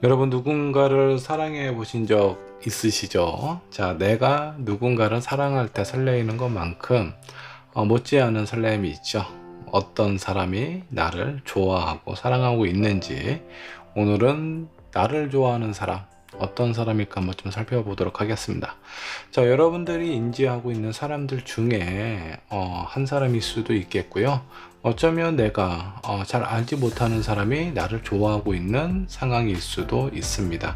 여러분 누군가를 사랑해 보신 적 있으시죠? 자, 내가 누군가를 사랑할 때 설레이는 것만큼 못지않은 설렘이 있죠. 어떤 사람이 나를 좋아하고 사랑하고 있는지 오늘은 나를 좋아하는 사람 어떤 사람일까 한번 좀 살펴보도록 하겠습니다. 자, 여러분들이 인지하고 있는 사람들 중에 한 사람일 수도 있겠고요. 어쩌면 내가 잘 알지 못하는 사람이 나를 좋아하고 있는 상황일 수도 있습니다.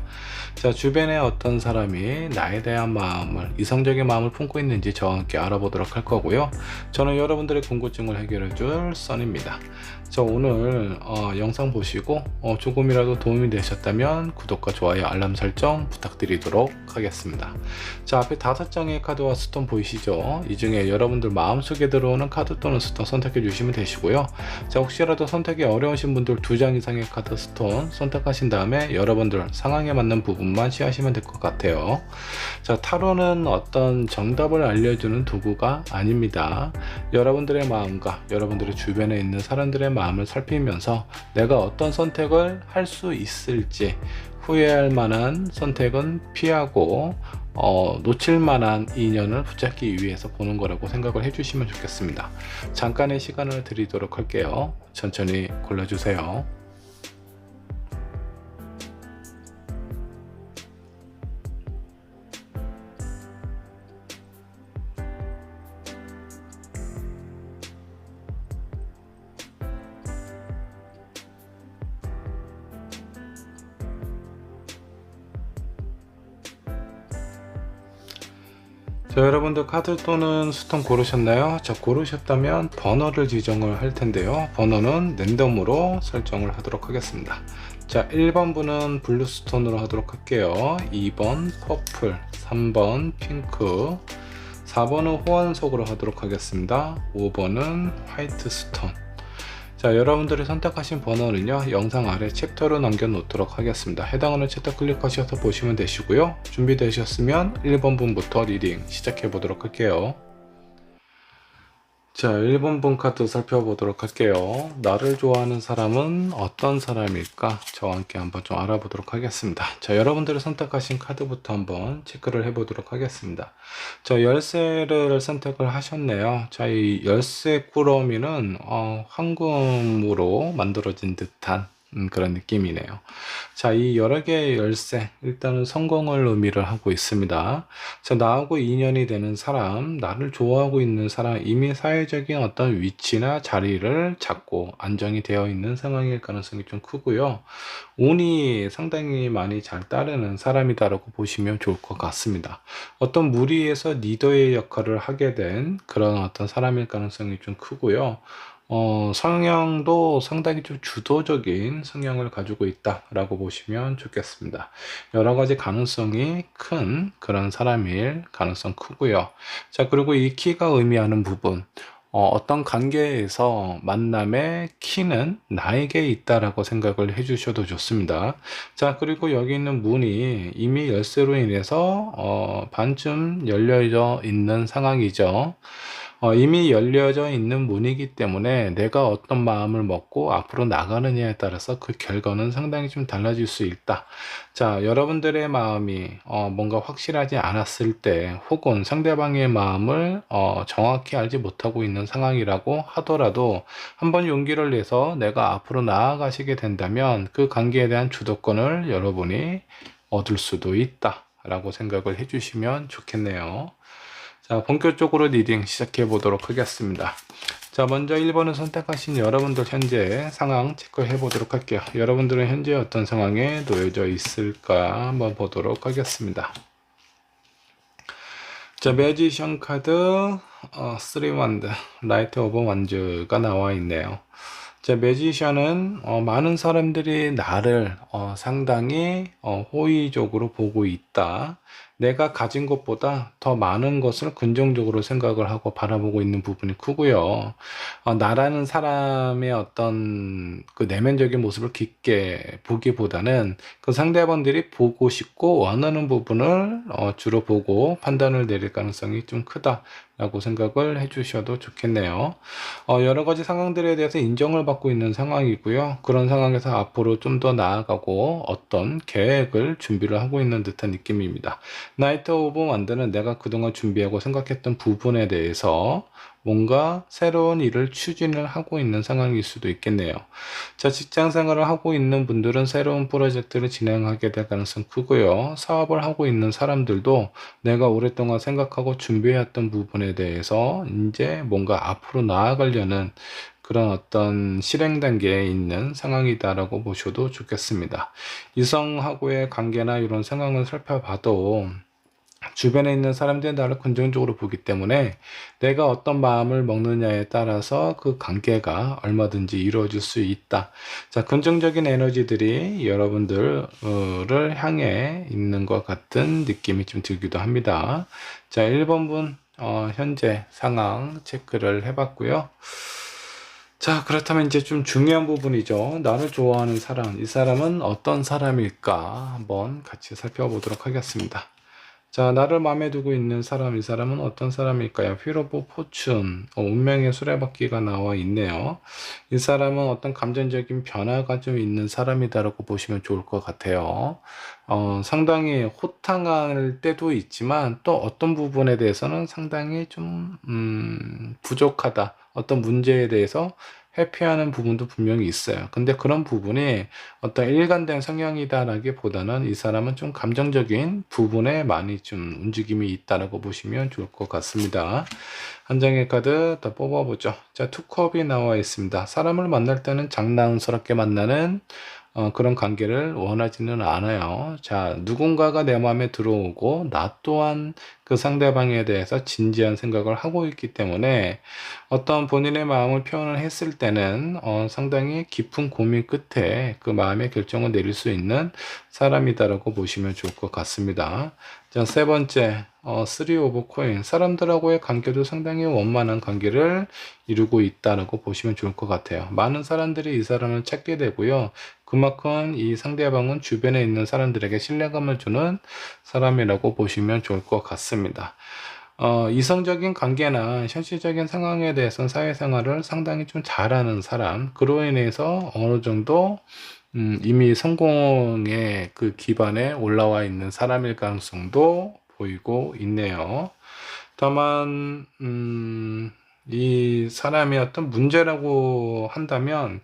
자, 주변에 어떤 사람이 나에 대한 마음을, 이성적인 마음을 품고 있는지 저와 함께 알아보도록 할 거고요. 저는 여러분들의 궁금증을 해결해 줄 써니입니다. 자, 오늘 영상 보시고 조금이라도 도움이 되셨다면 구독과 좋아요, 알람 설정 부탁드리도록 하겠습니다. 자, 앞에 5장의 카드와 스톤 보이시죠? 이 중에 여러분들 마음속에 들어오는 카드 또는 스톤 선택해 주시면 되시고요. 자, 혹시라도 선택이 어려우신 분들 2장 이상의 카드 스톤 선택하신 다음에 여러분들 상황에 맞는 부분만 취하시면 될 것 같아요. 자, 타로는 어떤 정답을 알려주는 도구가 아닙니다. 여러분들의 마음과 여러분들의 주변에 있는 사람들의 마음을 살피면서 내가 어떤 선택을 할 수 있을지, 후회할 만한 선택은 피하고 놓칠 만한 인연을 붙잡기 위해서 보는 거라고 생각을 해주시면 좋겠습니다. 잠깐의 시간을 드리도록 할게요. 천천히 골라주세요. 자, 여러분들 카드 또는 스톤 고르셨나요? 자, 고르셨다면 번호를 지정을 할 텐데요. 번호는 랜덤으로 설정을 하도록 하겠습니다. 자, 1번 분은 블루 스톤으로 하도록 할게요. 2번 퍼플, 3번 핑크, 4번은 호환석으로 하도록 하겠습니다. 5번은 화이트 스톤. 자, 여러분들이 선택하신 번호는요, 영상 아래 챕터로 남겨 놓도록 하겠습니다. 해당하는 챕터 클릭하셔서 보시면 되시고요. 준비되셨으면 1번 분부터 리딩 시작해 보도록 할게요. 자, 1번 분 카드 살펴보도록 할게요. 나를 좋아하는 사람은 어떤 사람일까? 저와 함께 한번 좀 알아보도록 하겠습니다. 자, 여러분들이 선택하신 카드부터 한번 체크를 해보도록 하겠습니다. 자, 열쇠를 선택을 하셨네요. 자, 이 열쇠 꾸러미는 황금으로 만들어진 듯한 그런 느낌이네요. 자, 이 여러 개의 열쇠, 일단은 성공을 의미를 하고 있습니다. 자, 나하고 인연이 되는 사람, 나를 좋아하고 있는 사람, 이미 사회적인 어떤 위치나 자리를 잡고 안정이 되어 있는 상황일 가능성이 좀 크고요. 운이 상당히 많이 잘 따르는 사람이다라고 보시면 좋을 것 같습니다. 어떤 무리에서 리더의 역할을 하게 된 그런 어떤 사람일 가능성이 좀 크고요. 성향도 상당히 좀 주도적인 성향을 가지고 있다라고 보시면 좋겠습니다. 여러 가지 가능성이 큰 그런 사람일 가능성 크고요. 자, 그리고 이 키가 의미하는 부분, 어떤 관계에서 만남의 키는 나에게 있다라고 생각을 해주셔도 좋습니다. 자, 그리고 여기 있는 문이 이미 열쇠로 인해서 반쯤 열려져 있는 상황이죠. 이미 열려져 있는 문이기 때문에 내가 어떤 마음을 먹고 앞으로 나가느냐에 따라서 그 결과는 상당히 좀 달라질 수 있다. 자, 여러분들의 마음이 뭔가 확실하지 않았을 때 혹은 상대방의 마음을 정확히 알지 못하고 있는 상황이라고 하더라도 한번 용기를 내서 내가 앞으로 나아가시게 된다면 그 관계에 대한 주도권을 여러분이 얻을 수도 있다 라고 생각을 해주시면 좋겠네요. 자, 본격적으로 리딩 시작해 보도록 하겠습니다. 자, 먼저 1번을 선택하신 여러분들 현재 상황 체크해 보도록 할게요. 여러분들은 현재 어떤 상황에 놓여져 있을까 한번 보도록 하겠습니다. 자, 매지션 카드 3 완드, 라이트 오브 완즈가 나와 있네요. 자, 매지션은 많은 사람들이 나를 상당히 호의적으로 보고 있다. 내가 가진 것보다 더 많은 것을 긍정적으로 생각을 하고 바라보고 있는 부분이 크고요. 나라는 사람의 어떤 그 내면적인 모습을 깊게 보기보다는 그 상대방들이 보고 싶고 원하는 부분을 주로 보고 판단을 내릴 가능성이 좀 크다. 라고 생각을 해주셔도 좋겠네요. 여러 가지 상황들에 대해서 인정을 받고 있는 상황이고요. 그런 상황에서 앞으로 좀 더 나아가고 어떤 계획을 준비를 하고 있는 듯한 느낌입니다. 나이트 오브 완드는 내가 그동안 준비하고 생각했던 부분에 대해서 뭔가 새로운 일을 추진을 하고 있는 상황일 수도 있겠네요. 자, 직장 생활을 하고 있는 분들은 새로운 프로젝트를 진행하게 될 가능성이 크고요. 사업을 하고 있는 사람들도 내가 오랫동안 생각하고 준비해왔던 부분에 대해서 이제 뭔가 앞으로 나아가려는 그런 어떤 실행 단계에 있는 상황이다라고 보셔도 좋겠습니다. 이성하고의 관계나 이런 상황을 살펴봐도 주변에 있는 사람들이 나를 긍정적으로 보기 때문에 내가 어떤 마음을 먹느냐에 따라서 그 관계가 얼마든지 이루어질 수 있다. 자, 긍정적인 에너지들이 여러분들을 향해 있는 것 같은 느낌이 좀 들기도 합니다. 자, 1번분 현재 상황 체크를 해봤고요. 자, 그렇다면 이제 좀 중요한 부분이죠. 나를 좋아하는 사람, 이 사람은 어떤 사람일까 한번 같이 살펴보도록 하겠습니다. 자, 나를 마음에 두고 있는 사람, 이 사람은 어떤 사람일까요? 휠 오브 포춘, 운명의 수레바퀴가 나와 있네요. 이 사람은 어떤 감정적인 변화가 좀 있는 사람이다라고 보시면 좋을 것 같아요. 상당히 호탕할 때도 있지만 또 어떤 부분에 대해서는 상당히 좀, 부족하다. 어떤 문제에 대해서 회피하는 부분도 분명히 있어요. 근데 그런 부분이 어떤 일관된 성향이다라기보다는 이 사람은 좀 감정적인 부분에 많이 좀 움직임이 있다라고 보시면 좋을 것 같습니다. 한 장의 카드 더 뽑아보죠. 자, 투컵이 나와 있습니다. 사람을 만날 때는 장난스럽게 만나는 그런 관계를 원하지는 않아요. 자, 누군가가 내 마음에 들어오고 나 또한 그 상대방에 대해서 진지한 생각을 하고 있기 때문에 어떤 본인의 마음을 표현을 했을 때는 상당히 깊은 고민 끝에 그 마음의 결정을 내릴 수 있는 사람이다라고 보시면 좋을 것 같습니다. 자, 세 번째, 쓰리 오브 코인. 사람들하고의 관계도 상당히 원만한 관계를 이루고 있다라고 보시면 좋을 것 같아요. 많은 사람들이 이 사람을 찾게 되고요. 그만큼 이 상대방은 주변에 있는 사람들에게 신뢰감을 주는 사람이라고 보시면 좋을 것 같습니다. 이성적인 관계나 현실적인 상황에 대해서는 사회생활을 상당히 좀 잘하는 사람, 그로 인해서 어느 정도 이미 성공의 그 기반에 올라와 있는 사람일 가능성도 보이고 있네요. 다만, 이 사람의 어떤 문제라고 한다면,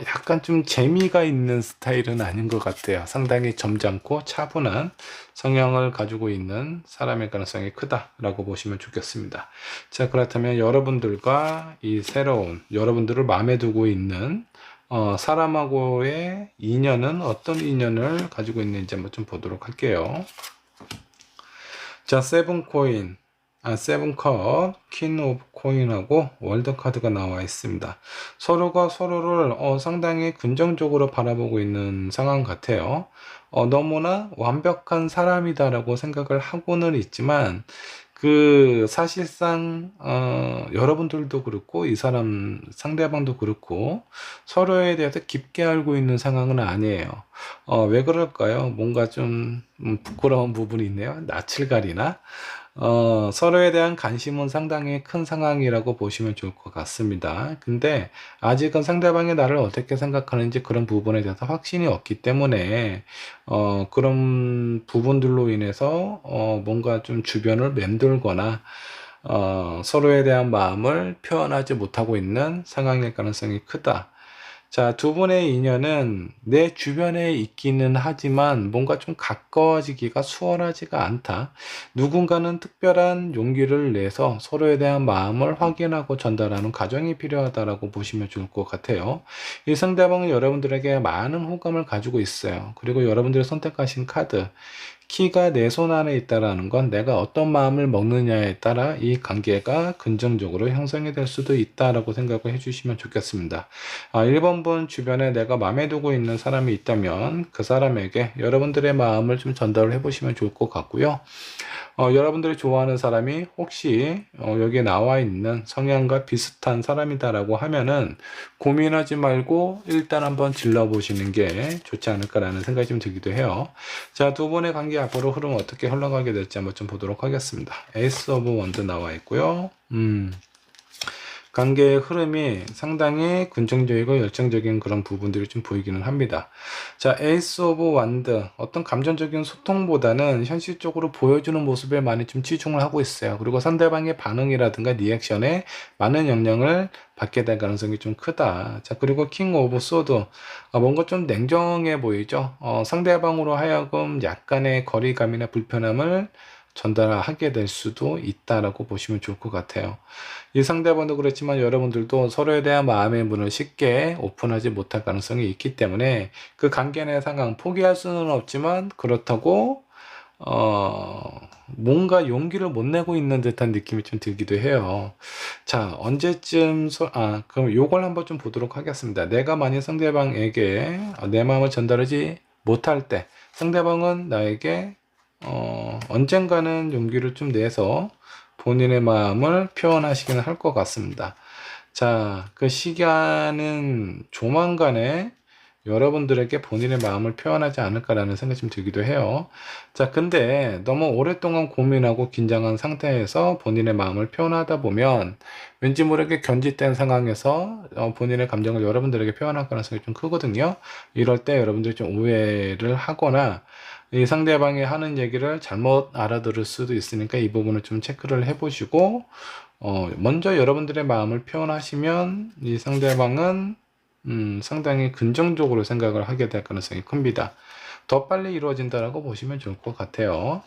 약간 좀 재미가 있는 스타일은 아닌 것 같아요. 상당히 점잖고 차분한 성향을 가지고 있는 사람의 가능성이 크다라고 보시면 좋겠습니다. 자, 그렇다면 여러분들과 이 새로운, 여러분들을 마음에 두고 있는 사람하고의 인연은 어떤 인연을 가지고 있는지 한번 좀 보도록 할게요. 자, 세븐컵, 퀸 오브 코인하고 월드 카드가 나와 있습니다. 서로가 서로를 상당히 긍정적으로 바라보고 있는 상황 같아요. 너무나 완벽한 사람이다라고 생각을 하고는 있지만 그 사실상 여러분들도 그렇고 이 사람 상대방도 그렇고 서로에 대해서 깊게 알고 있는 상황은 아니에요. 왜 그럴까요? 뭔가 좀 부끄러운 부분이 있네요. 낯을 가리나? 서로에 대한 관심은 상당히 큰 상황이라고 보시면 좋을 것 같습니다. 근데 아직은 상대방이 나를 어떻게 생각하는지 그런 부분에 대해서 확신이 없기 때문에 그런 부분들로 인해서 뭔가 좀 주변을 맴돌거나 서로에 대한 마음을 표현하지 못하고 있는 상황일 가능성이 크다. 자, 두 분의 인연은 내 주변에 있기는 하지만 뭔가 좀 가까워지기가 수월하지가 않다. 누군가는 특별한 용기를 내서 서로에 대한 마음을 확인하고 전달하는 과정이 필요하다라고 보시면 좋을 것 같아요. 이 상대방은 여러분들에게 많은 호감을 가지고 있어요. 그리고 여러분들이 선택하신 카드, 키가 내 손 안에 있다라는 건 내가 어떤 마음을 먹느냐에 따라 이 관계가 긍정적으로 형성이 될 수도 있다라고 생각을 해주시면 좋겠습니다. 1번분 주변에 내가 마음에 두고 있는 사람이 있다면 그 사람에게 여러분들의 마음을 좀 전달을 해보시면 좋을 것 같고요. 여러분들이 좋아하는 사람이 혹시 여기에 나와 있는 성향과 비슷한 사람이다라고 하면은 고민하지 말고 일단 한번 질러 보시는 게 좋지 않을까라는 생각이 좀 들기도 해요. 자, 두 분의 관계 상대관계 앞으로 흐름 어떻게 흘러가게 될지 한번 좀 보도록 하겠습니다. 에이스 오브 원드 나와 있고요. 관계의 흐름이 상당히 긍정적이고 열정적인 그런 부분들이 좀 보이기는 합니다. 자, 에이스 오브 완드, 어떤 감정적인 소통보다는 현실적으로 보여주는 모습에 많이 좀 치중을 하고 있어요. 그리고 상대방의 반응이라든가 리액션에 많은 영향을 받게 될 가능성이 좀 크다. 자, 그리고 킹 오브 소드, 뭔가 좀 냉정해 보이죠. 상대방으로 하여금 약간의 거리감이나 불편함을 전달하게 될 수도 있다라고 보시면 좋을 것 같아요. 이 상대방도 그렇지만 여러분들도 서로에 대한 마음의 문을 쉽게 오픈하지 못할 가능성이 있기 때문에 그 관계 내 상황 포기할 수는 없지만, 그렇다고 뭔가 용기를 못 내고 있는 듯한 느낌이 좀 들기도 해요. 자, 언제쯤 그럼 요걸 한번 좀 보도록 하겠습니다. 내가 만약 상대방에게 내 마음을 전달하지 못할 때 상대방은 나에게 언젠가는 용기를 좀 내서 본인의 마음을 표현하시기는 할 것 같습니다. 자, 그 시간은 조만간에 여러분들에게 본인의 마음을 표현하지 않을까라는 생각이 좀 들기도 해요. 자, 근데 너무 오랫동안 고민하고 긴장한 상태에서 본인의 마음을 표현하다 보면 왠지 모르게 견제된 상황에서 본인의 감정을 여러분들에게 표현할 가능성이 좀 크거든요. 이럴 때 여러분들이 좀 오해를 하거나 이 상대방이 하는 얘기를 잘못 알아들을 수도 있으니까 이 부분을 좀 체크를 해보시고, 먼저 여러분들의 마음을 표현하시면 이 상대방은 상당히 긍정적으로 생각을 하게 될 가능성이 큽니다. 더 빨리 이루어진다라고 보시면 좋을 것 같아요.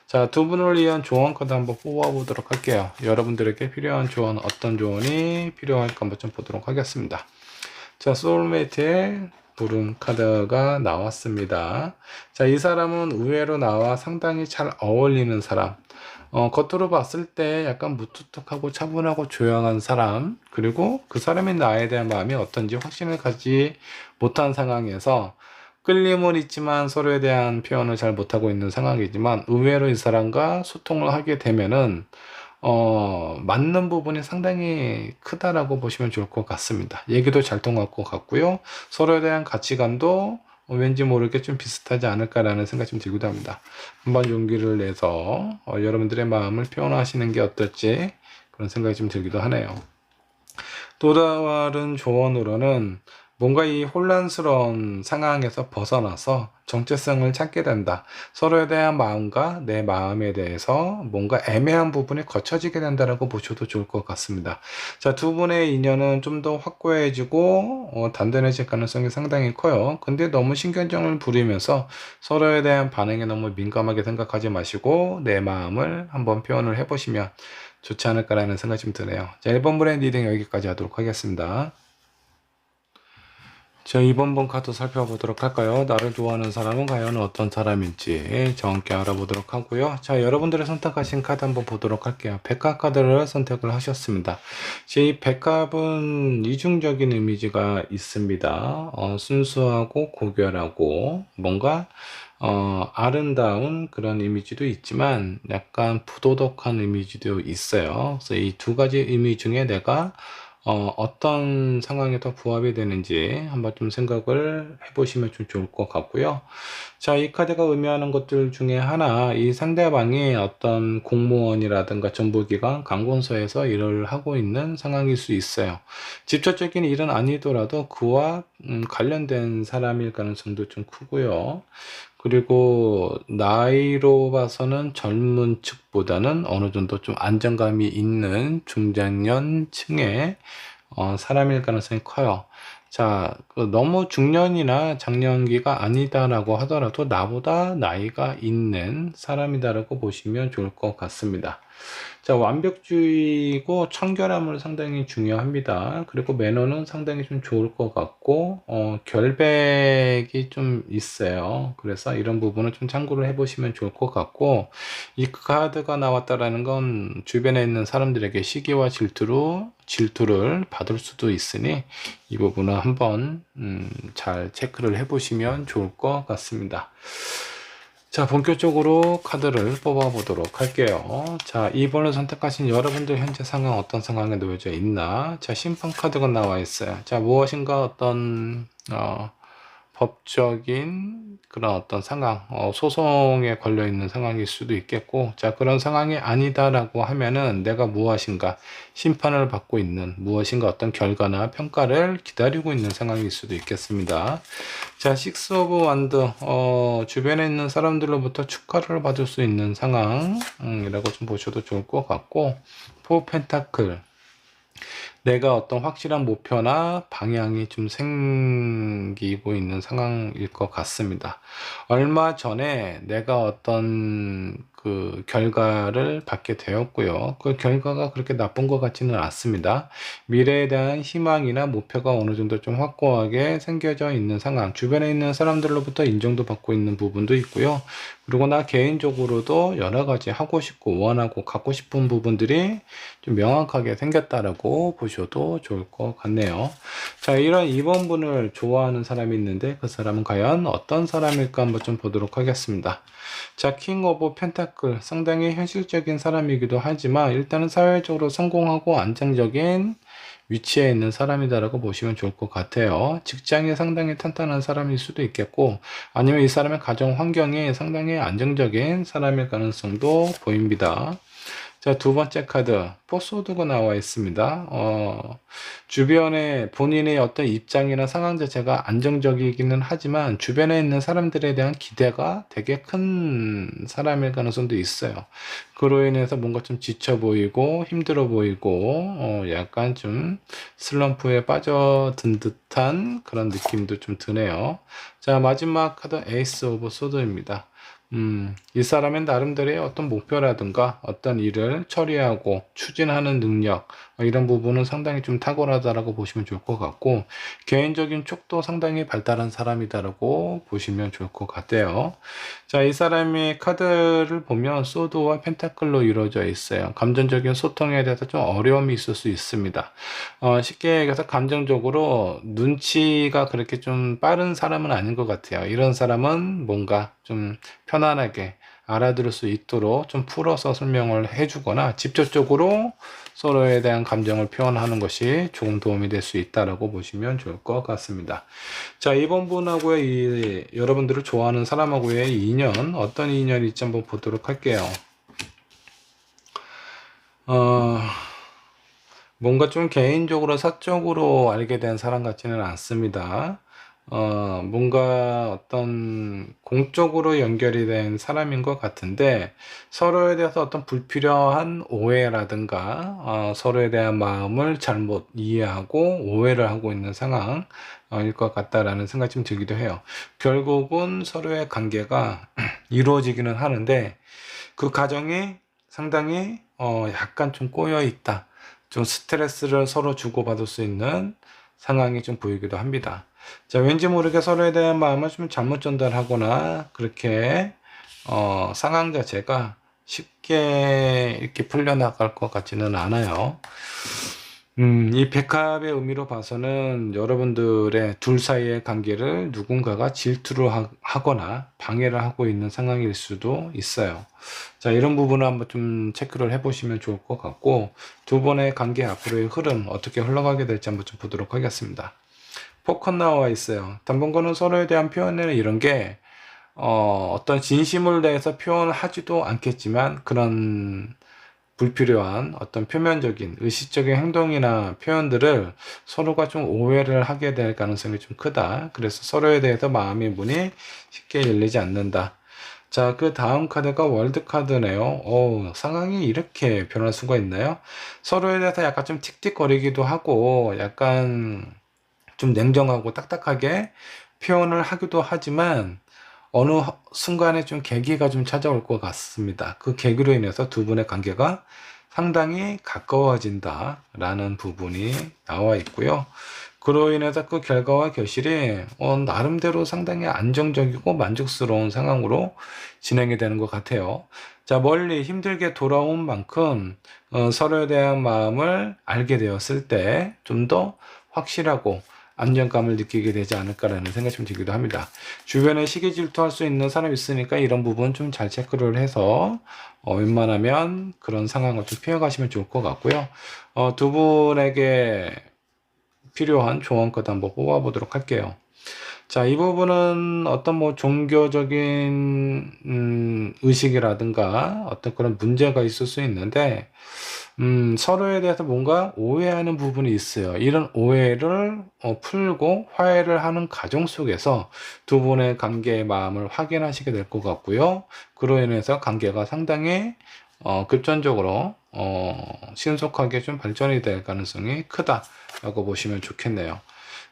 자, 두 분을 위한 조언 카드 한번 뽑아보도록 할게요. 여러분들에게 필요한 조언, 어떤 조언이 필요할까 한번 좀 보도록 하겠습니다. 자, 소울메이트의 부른 카드가 나왔습니다. 자, 이 사람은 의외로 나와 상당히 잘 어울리는 사람. 겉으로 봤을 때 약간 무뚝뚝하고 차분하고 조용한 사람, 그리고 그 사람이 나에 대한 마음이 어떤지 확신을 가지 못한 상황에서 끌림은 있지만 서로에 대한 표현을 잘 못하고 있는 상황이지만, 의외로 이 사람과 소통을 하게 되면은 맞는 부분이 상당히 크다라고 보시면 좋을 것 같습니다. 얘기도 잘 통할 것 같고요. 서로에 대한 가치관도 왠지 모르게 좀 비슷하지 않을까라는 생각이 좀 들기도 합니다. 한번 용기를 내서 여러분들의 마음을 표현하시는 게 어떨지 그런 생각이 좀 들기도 하네요. 또 다른 조언으로는 뭔가 이 혼란스러운 상황에서 벗어나서 정체성을 찾게 된다. 서로에 대한 마음과 내 마음에 대해서 뭔가 애매한 부분이 거쳐지게 된다라고 보셔도 좋을 것 같습니다. 자, 두 분의 인연은 좀 더 확고해지고 단단해질 가능성이 상당히 커요. 근데 너무 신경전을 부리면서 서로에 대한 반응에 너무 민감하게 생각하지 마시고 내 마음을 한번 표현을 해보시면 좋지 않을까라는 생각이 좀 드네요. 자, 1번 분의 리딩 여기까지 하도록 하겠습니다. 자, 2번 번 카드 살펴보도록 할까요? 나를 좋아하는 사람은 과연 어떤 사람인지 정확히 알아보도록 하고요. 자, 여러분들의 선택하신 카드 한번 보도록 할게요. 백합 카드를 선택을 하셨습니다. 이 백합은 이중적인 이미지가 있습니다. 순수하고 고결하고 뭔가 아름다운 그런 이미지도 있지만 약간 부도덕한 이미지도 있어요. 그래서 이 두 가지 이미지 중에 내가 어떤 상황에 더 부합이 되는지 한번 좀 생각을 해보시면 좀 좋을 것 같고요. 자, 이 카드가 의미하는 것들 중에 하나, 이 상대방이 어떤 공무원이라든가 정부기관, 관공서에서 일을 하고 있는 상황일 수 있어요. 직접적인 일은 아니더라도 그와 관련된 사람일 가능성도 좀 크고요. 그리고 나이로 봐서는 젊은 측보다는 어느 정도 좀 안정감이 있는 중장년층의 사람일 가능성이 커요. 자, 너무 중년이나 장년기가 아니다라고 하더라도 나보다 나이가 있는 사람이다라고 보시면 좋을 것 같습니다. 자, 완벽주의고 청결함을 상당히 중요합니다. 그리고 매너는 상당히 좀 좋을 것 같고, 결백이 좀 있어요. 그래서 이런 부분을 좀 참고를 해보시면 좋을 것 같고, 이 카드가 나왔다라는 건 주변에 있는 사람들에게 시기와 질투를 받을 수도 있으니 이 부분은 한번 잘 체크를 해보시면 좋을 것 같습니다. 자, 본격적으로 카드를 뽑아 보도록 할게요. 자, 2번을 선택하신 여러분들 현재 상황 어떤 상황에 놓여져 있나? 자, 심판 카드가 나와 있어요. 자, 무엇인가 어떤 법적인 그런 어떤 상황, 소송에 걸려 있는 상황일 수도 있겠고, 자, 그런 상황이 아니다라고 하면은 내가 무엇인가 심판을 받고 있는 무엇인가 어떤 결과나 평가를 기다리고 있는 상황일 수도 있겠습니다. 자, 식스 오브 완드, 주변에 있는 사람들로부터 축하를 받을 수 있는 상황이라고 좀 보셔도 좋을 것 같고, 포 펜타클, 내가 어떤 확실한 목표나 방향이 좀 생기고 있는 상황일 것 같습니다. 얼마 전에 내가 어떤 그 결과를 받게 되었고요. 그 결과가 그렇게 나쁜 것 같지는 않습니다. 미래에 대한 희망이나 목표가 어느 정도 좀 확고하게 생겨져 있는 상황, 주변에 있는 사람들로부터 인정도 받고 있는 부분도 있고요. 그리고 나 개인적으로도 여러 가지 하고 싶고 원하고 갖고 싶은 부분들이 좀 명확하게 생겼다라고 보셔도 좋을 것 같네요. 자, 이런 2번분을 좋아하는 사람이 있는데 그 사람은 과연 어떤 사람일까 한번 좀 보도록 하겠습니다. 자, 킹 오브 펜타클, 상당히 현실적인 사람이기도 하지만 일단은 사회적으로 성공하고 안정적인 위치에 있는 사람이다라고 보시면 좋을 것 같아요. 직장이 상당히 탄탄한 사람일 수도 있겠고, 아니면 이 사람의 가정 환경이 상당히 안정적인 사람일 가능성도 보입니다. 자, 두 번째 카드, 포소드가 나와 있습니다. 주변에 본인의 어떤 입장이나 상황 자체가 안정적이기는 하지만 주변에 있는 사람들에 대한 기대가 되게 큰 사람일 가능성도 있어요. 그로 인해서 뭔가 좀 지쳐 보이고 힘들어 보이고 약간 좀 슬럼프에 빠져든 듯한 그런 느낌도 좀 드네요. 자, 마지막 카드 에이스 오브 소드입니다. 이 사람은 나름대로의 어떤 목표라든가 어떤 일을 처리하고 추진하는 능력, 이런 부분은 상당히 좀 탁월하다라고 보시면 좋을 것 같고, 개인적인 촉도 상당히 발달한 사람이다라고 보시면 좋을 것 같아요. 자, 이 사람이 카드를 보면 소드와 펜타클로 이루어져 있어요. 감정적인 소통에 대해서 좀 어려움이 있을 수 있습니다. 쉽게 얘기해서 감정적으로 눈치가 그렇게 좀 빠른 사람은 아닌 것 같아요. 이런 사람은 뭔가 좀 편안하게 알아들을 수 있도록 좀 풀어서 설명을 해주거나 직접적으로 서로에 대한 감정을 표현하는 것이 조금 도움이 될 수 있다라고 보시면 좋을 것 같습니다. 자, 이번 분하고의 여러분들을 좋아하는 사람하고의 인연, 어떤 인연일지 한번 보도록 할게요. 뭔가 좀 개인적으로 사적으로 알게 된 사람 같지는 않습니다. 뭔가 어떤 공적으로 연결이 된 사람인 것 같은데 서로에 대해서 어떤 불필요한 오해라든가 서로에 대한 마음을 잘못 이해하고 오해를 하고 있는 상황일 것 같다라는 생각이 좀 들기도 해요. 결국은 서로의 관계가 이루어지기는 하는데 그 과정이 상당히 약간 좀 꼬여 있다. 좀 스트레스를 서로 주고받을 수 있는 상황이 좀 보이기도 합니다. 자, 왠지 모르게 서로에 대한 마음을 좀 잘못 전달하거나 그렇게 상황 자체가 쉽게 이렇게 풀려나갈 것 같지는 않아요. 이 백합의 의미로 봐서는 여러분들의 둘 사이의 관계를 누군가가 질투를 하거나 방해를 하고 있는 상황일 수도 있어요. 자, 이런 부분을 한번 좀 체크를 해보시면 좋을 것 같고, 두 분의 관계 앞으로의 흐름 어떻게 흘러가게 될지 한번 좀 보도록 하겠습니다. 포커 나와 있어요. 당분간은 서로에 대한 표현이나 이런 게 어떤 진심을 내서 표현하지도 않겠지만 그런 불필요한 어떤 표면적인 의식적인 행동이나 표현들을 서로가 좀 오해를 하게 될 가능성이 좀 크다. 그래서 서로에 대해서 마음의 문이 쉽게 열리지 않는다. 자, 그 다음 카드가 월드 카드네요. 상황이 이렇게 변할 수가 있나요? 서로에 대해서 약간 좀 틱틱거리기도 하고 약간 좀 냉정하고 딱딱하게 표현을 하기도 하지만 어느 순간에 좀 계기가 좀 찾아올 것 같습니다. 그 계기로 인해서 두 분의 관계가 상당히 가까워진다 라는 부분이 나와 있고요. 그로 인해서 그 결과와 결실이 나름대로 상당히 안정적이고 만족스러운 상황으로 진행이 되는 것 같아요. 자, 멀리 힘들게 돌아온 만큼 서로에 대한 마음을 알게 되었을 때 좀 더 확실하고 안정감을 느끼게 되지 않을까라는 생각이 좀 들기도 합니다. 주변에 시기 질투할 수 있는 사람이 있으니까 이런 부분 좀 잘 체크를 해서 웬만하면 그런 상황을 좀 피해가시면 좋을 것 같고요. 두 분에게 필요한 조언 카드 한번 뽑아보도록 할게요. 자, 이 부분은 어떤 뭐 종교적인 의식이라든가 어떤 그런 문제가 있을 수 있는데 서로에 대해서 뭔가 오해하는 부분이 있어요. 이런 오해를 풀고 화해를 하는 과정 속에서 두 분의 관계의 마음을 확인하시게 될 것 같고요. 그로 인해서 관계가 상당히 급전적으로 신속하게 좀 발전이 될 가능성이 크다라고 보시면 좋겠네요.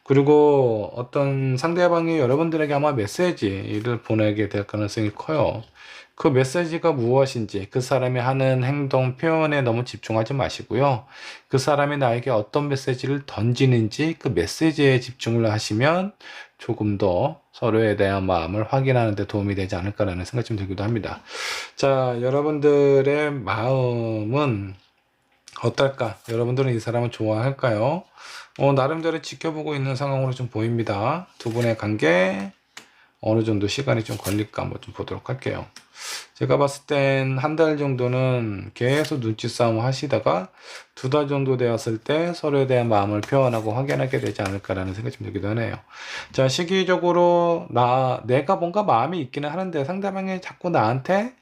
그리고 어떤 상대방이 여러분들에게 아마 메시지를 보내게 될 가능성이 커요. 그 메시지가 무엇인지 그 사람이 하는 행동, 표현에 너무 집중하지 마시고요. 그 사람이 나에게 어떤 메시지를 던지는지 그 메시지에 집중을 하시면 조금 더 서로에 대한 마음을 확인하는 데 도움이 되지 않을까라는 생각이 좀 들기도 합니다. 자, 여러분들의 마음은 어떨까? 여러분들은 이 사람을 좋아할까요? 나름대로 지켜보고 있는 상황으로 좀 보입니다. 두 분의 관계 어느 정도 시간이 좀 걸릴까 한번 좀 보도록 할게요. 제가 봤을 땐 한 달 정도는 계속 눈치 싸움 하시다가 두 달 정도 되었을 때 서로에 대한 마음을 표현하고 확인하게 되지 않을까라는 생각이 좀 들기도 하네요. 자, 시기적으로 내가 뭔가 마음이 있기는 하는데 상대방이 자꾸 나한테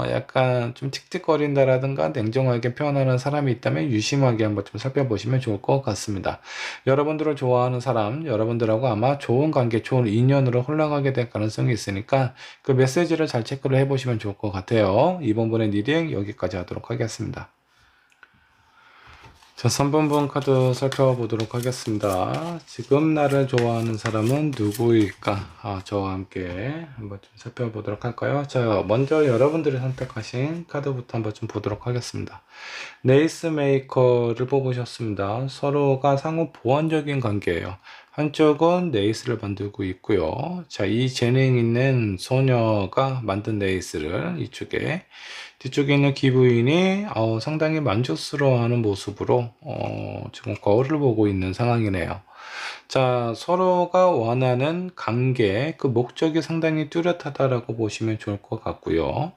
약간 좀 틱틱거린다라든가 냉정하게 표현하는 사람이 있다면 유심하게 한번 좀 살펴보시면 좋을 것 같습니다. 여러분들을 좋아하는 사람, 여러분들하고 아마 좋은 관계, 좋은 인연으로 흘러가게 될 가능성이 있으니까 그 메시지를 잘 체크를 해보시면 좋을 것 같아요. 이번 분의 리딩 여기까지 하도록 하겠습니다. 자, 3번분 카드 살펴보도록 하겠습니다. 지금 나를 좋아하는 사람은 누구일까? 저와 함께 한번 좀 살펴보도록 할까요? 자, 먼저 여러분들이 선택하신 카드부터 한번 좀 보도록 하겠습니다. 네이스 메이커를 뽑으셨습니다. 서로가 상호 보완적인 관계예요. 한쪽은 네이스를 만들고 있고요. 자, 이 재능 있는 소녀가 만든 네이스를 이쪽에, 뒤쪽에 있는 기부인이 상당히 만족스러워하는 모습으로 지금 거울을 보고 있는 상황이네요. 자, 서로가 원하는 관계, 그 목적이 상당히 뚜렷하다라고 보시면 좋을 것 같고요.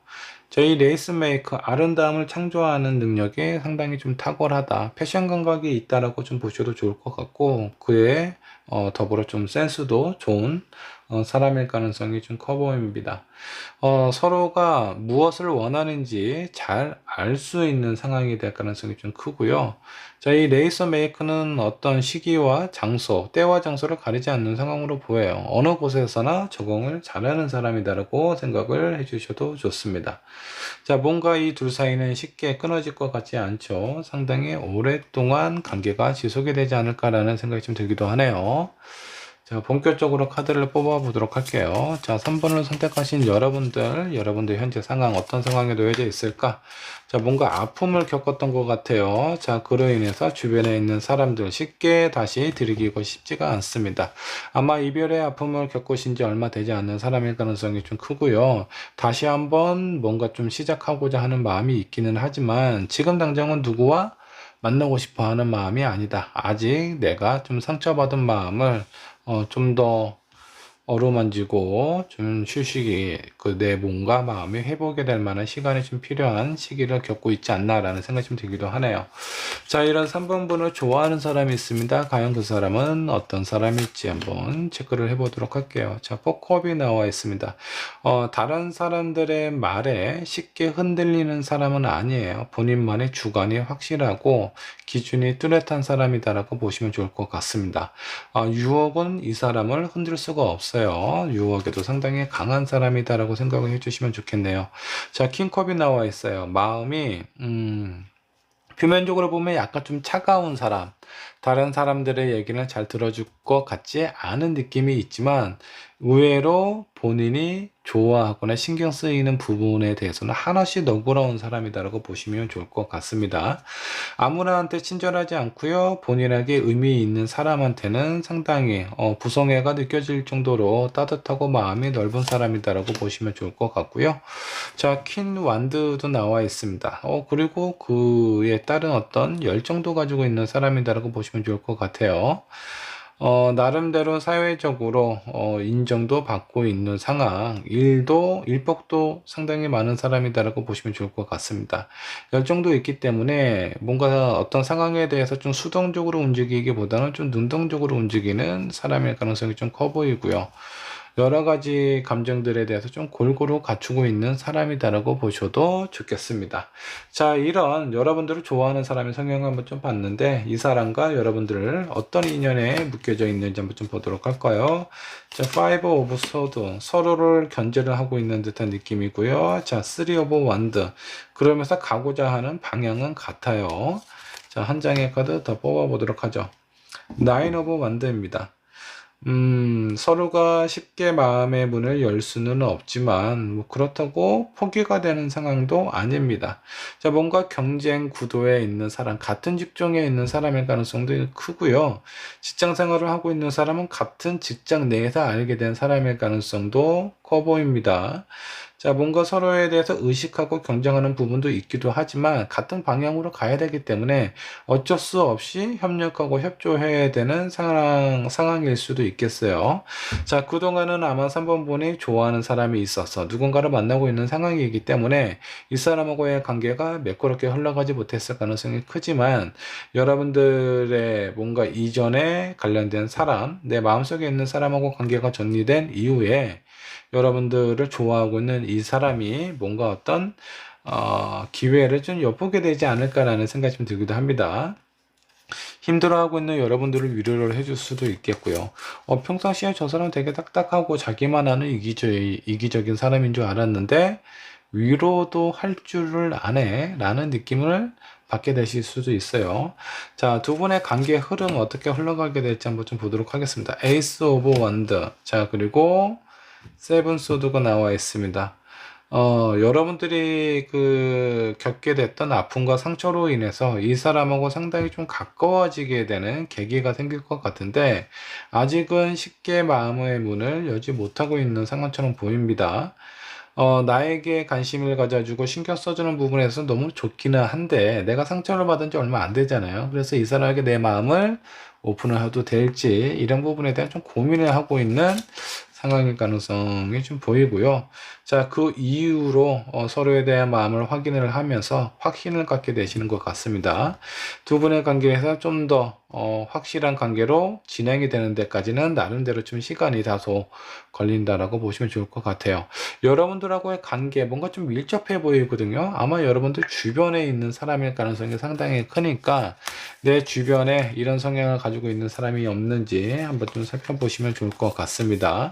저희 레이스 메이커, 아름다움을 창조하는 능력이 상당히 좀 탁월하다, 패션 감각이 있다라고 좀 보셔도 좋을 것 같고, 그에 더불어 좀 센스도 좋은 사람일 가능성이 좀 커 보입니다. 서로가 무엇을 원하는지 잘 알 수 있는 상황이 될 가능성이 좀 크고요. 자, 이 레이서 메이커는 어떤 시기와 장소, 때와 장소를 가리지 않는 상황으로 보여요. 어느 곳에서나 적응을 잘하는 사람이다라고 생각을 해주셔도 좋습니다. 자, 뭔가 이 둘 사이는 쉽게 끊어질 것 같지 않죠. 상당히 오랫동안 관계가 지속이 되지 않을까라는 생각이 좀 들기도 하네요. 자, 본격적으로 카드를 뽑아 보도록 할게요. 자, 3번을 선택하신 여러분들 현재 상황 어떤 상황에 놓여져 있을까? 자, 뭔가 아픔을 겪었던 것 같아요. 자, 그로 인해서 주변에 있는 사람들 쉽게 다시 들이기고 싶지가 않습니다. 아마 이별의 아픔을 겪으신 지 얼마 되지 않는 사람일 가능성이 좀 크고요. 다시 한번 뭔가 좀 시작하고자 하는 마음이 있기는 하지만 지금 당장은 누구와 만나고 싶어 하는 마음이 아니다. 아직 내가 좀 상처받은 마음을 좀 더 어루만지고 좀 휴식이 내 몸과 마음이 회복이 될 만한 시간이 좀 필요한 시기를 겪고 있지 않나라는 생각이 좀 들기도 하네요. 자, 이런 3번분을 좋아하는 사람이 있습니다. 과연 그 사람은 어떤 사람일지 한번 체크를 해보도록 할게요. 자, 포컵이 나와 있습니다. 다른 사람들의 말에 쉽게 흔들리는 사람은 아니에요. 본인만의 주관이 확실하고 기준이 뚜렷한 사람이다라고 보시면 좋을 것 같습니다. 유혹은 이 사람을 흔들 수가 없어요. 유혹에도 상당히 강한 사람이다라고 생각을 해주시면 좋겠네요. 자, 킹컵이 나와 있어요. 마음이 표면적으로 보면 약간 좀 차가운 사람, 다른 사람들의 얘기는 잘 들어줄 것 같지 않은 느낌이 있지만 의외로 본인이 좋아하거나 신경 쓰이는 부분에 대해서는 하나씩 너그러운 사람이다라고 보시면 좋을 것 같습니다. 아무나한테 친절하지 않고요. 본인에게 의미 있는 사람한테는 상당히 부성애가 느껴질 정도로 따뜻하고 마음이 넓은 사람이다라고 보시면 좋을 것 같고요. 자, 퀸 완드도 나와 있습니다. 그리고 그에 따른 어떤 열정도 가지고 있는 사람이다라고 보시면 좋을 것 같아요. 나름대로 사회적으로 인정도 받고 있는 상황, 일복도 상당히 많은 사람이다라고 보시면 좋을 것 같습니다. 열정도 있기 때문에 뭔가 어떤 상황에 대해서 좀 수동적으로 움직이기보다는 좀 능동적으로 움직이는 사람일 가능성이 좀 커 보이고요. 여러 가지 감정들에 대해서 좀 골고루 갖추고 있는 사람이다라고 보셔도 좋겠습니다. 자, 이런 여러분들을 좋아하는 사람의 성향을 한번 좀 봤는데, 이 사람과 여러분들 어떤 인연에 묶여져 있는지 한번 좀 보도록 할까요? 자, Five of Swords, 서로를 견제를 하고 있는 듯한 느낌이고요. 자, Three of Wands, 그러면서 가고자 하는 방향은 같아요. 자, 한 장의 카드 더 뽑아보도록 하죠. Nine of Wands입니다. 서로가 쉽게 마음의 문을 열 수는 없지만, 뭐 그렇다고 포기가 되는 상황도 아닙니다. 자, 뭔가 경쟁 구도에 있는 사람, 같은 직종에 있는 사람일 가능성도 크고요. 직장 생활을 하고 있는 사람은 같은 직장 내에서 알게 된 사람일 가능성도 커 보입니다. 자, 뭔가 서로에 대해서 의식하고 경쟁하는 부분도 있기도 하지만 같은 방향으로 가야 되기 때문에 어쩔 수 없이 협력하고 협조해야 되는 상황일 수도 있겠어요. 자, 그동안은 아마 3번 분이 좋아하는 사람이 있어서 누군가를 만나고 있는 상황이기 때문에 이 사람하고의 관계가 매끄럽게 흘러가지 못했을 가능성이 크지만, 여러분들의 뭔가 이전에 관련된 사람, 내 마음속에 있는 사람하고 관계가 정리된 이후에 여러분들을 좋아하고 있는 이 사람이 뭔가 어떤 기회를 좀 엿보게 되지 않을까라는 생각이 좀 들기도 합니다. 힘들어하고 있는 여러분들을 위로를 해줄 수도 있겠고요. 평상시에 저 사람 되게 딱딱하고 자기만 아는 이기적인 사람인 줄 알았는데 위로도 할 줄을 아네 라는 느낌을 받게 되실 수도 있어요. 자, 두 분의 관계 흐름 어떻게 흘러가게 될지 한번 좀 보도록 하겠습니다. 에이스 오브 원드, 자, 그리고 세븐 소드가 나와 있습니다. 여러분들이 겪게 됐던 아픔과 상처로 인해서 이 사람하고 상당히 좀 가까워지게 되는 계기가 생길 것 같은데, 아직은 쉽게 마음의 문을 열지 못하고 있는 상황처럼 보입니다. 나에게 관심을 가져주고 신경 써주는 부분에서 너무 좋기는 한데, 내가 상처를 받은 지 얼마 안 되잖아요. 그래서 이 사람에게 내 마음을 오픈을 해도 될지, 이런 부분에 대한 좀 고민을 하고 있는 상황일 가능성이 좀 보이고요. 자, 그 이후로 서로에 대한 마음을 확인을 하면서 확신을 갖게 되시는 것 같습니다. 두 분의 관계에서 좀 더 확실한 관계로 진행이 되는 데까지는 나름대로 좀 시간이 다소 걸린다라고 보시면 좋을 것 같아요. 여러분들하고의 관계 뭔가 좀 밀접해 보이거든요. 아마 여러분들 주변에 있는 사람일 가능성이 상당히 크니까 내 주변에 이런 성향을 가지고 있는 사람이 없는지 한번 좀 살펴보시면 좋을 것 같습니다.